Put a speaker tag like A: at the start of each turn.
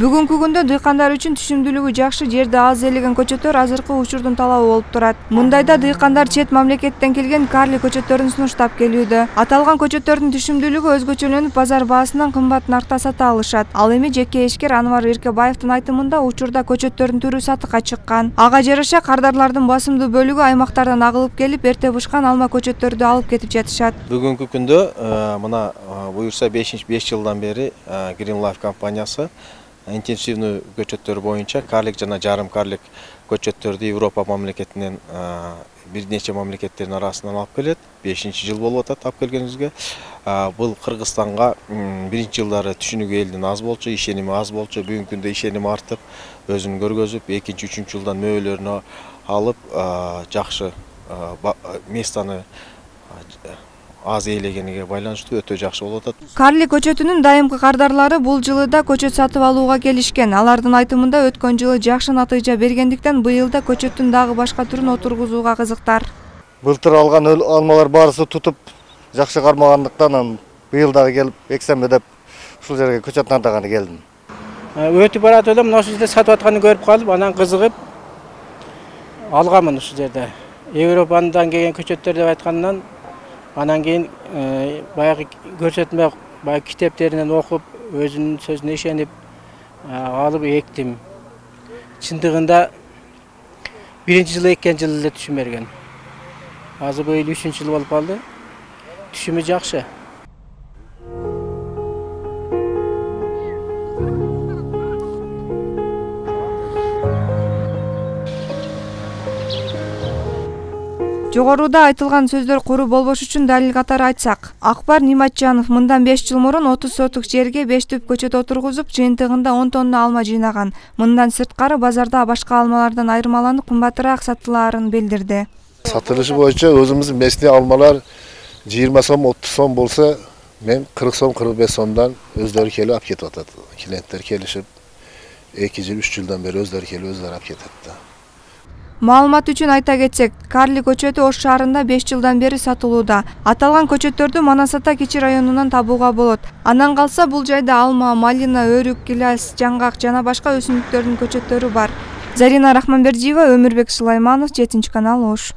A: Бүгүнкү күндө дыйкандар үчүн түшүмдүүлүгү жакшы жерди аз ээлеген көчөттөр азыркы учурдун талабы болуп турат. Мындайда дыйкандар чет мамлекеттен келген карли көчөттөрүн сунуштап келүүдө. Аталган көчөттөрдүн түшүмдүүлүгү өзгөчөлөнүп, базар баасынан кымбат наркта сата алышат. Ал эми жеке ишкер Анвар Эркебаевдин айтымында учурда көчөттөрдүн түрү сатыкка чыккан. Ага жараша кардарлардын басымдуу бөлүгү аймактардан агылып келип, эрте бышкан алма көчөттөрдү алып кетип жатышат.
B: Бүгүнкү күндө мына буюрса 5 жылдан бери Green Life компаниясы интенсивный көчөттөр боюнча карлик жана жарым карлик көчөттөрдү Европа мамлекетинен бир нече мамлекеттердин арасынан алып келет. 5-жыл болуп атат алып келгенибизге. Бул Кыргызстанга биринчи жылдары түшүнүгү элдин аз болчу, ишеними аз болчу. Бүгүнкү күндө ишеним артып, өзүн көргөзүп, 2-3 жылдан мөөлөрүнө алып, жакшы местаны аз ээлегениге байланыштуу өтө жакшы болуп атат.
A: Карли көчөтүнүн дайымкы кардарлары бул жылы да көчөт сатып алууга келишкен. Алардын айтымында өткөн жылы жакшы натыйжа бергендиктен быйыл да көчөттүн дагы башка түрүн отургузууга кызыктар.
C: Былтыр алган алмалар баарысы тутуп жакшы кармагандыктан быйыл дагы келип эксем деп ушул жерге көчөт нардаганы келдим.
D: Өтүп баратып элем, ошол жерде сатып атканын көрүп калып, анан кызыгып алганмын ушул жерде. Европадан келген көчөттөр деп айткандан анан кийин баягы көрсөтмө баягы китептеринен окуп, өзүнүн сөзүнө ишенип алып эктим. Чындыгында биринчи жылы эккен жылы эле түшүм берген. Азыр быйыл 3-жыл болуп калды. Түшүмү жакшы.
A: Жогоруда айтылган сөздөр куру болбош үчүн далил катары айтсак, Акбар Ниматжанов мындан 5 жыл мурун 30 сотук жерге 5 түп көчөт отургузуп, жыйынтыгында 10 тонна алма жыйнаган. Мындан сырткары базарда башка алмалардан айырмаланып кымбатыраак сатылаарын билдирди.
E: Сатылышы боюнча өзүбүздүн местный алмалар 20 сом, 30 сом болсо, мен 40 сом, 45 сомдан өздөрү келип алып кетип атат. Клиенттер келишип, 2 жыл, 3 жылдан бери өздөрү келип өздөрү алып кетет.
A: Маалымат үчүн айта кетсек, карли көчөтү Ош шаарында 5 жылдан бери сатылууда. Аталган көчөттөрдү Манас ата Кичи районунан табууга болот. Андан калса бул жайда алма, малина, өрүк, гиляс, жаңгак жана башка өсүмдүктөрдүн көчөттөрү бар. Зарина Рахманбердиева, Өмүрбек Сулайманов, 7 канал, Ош.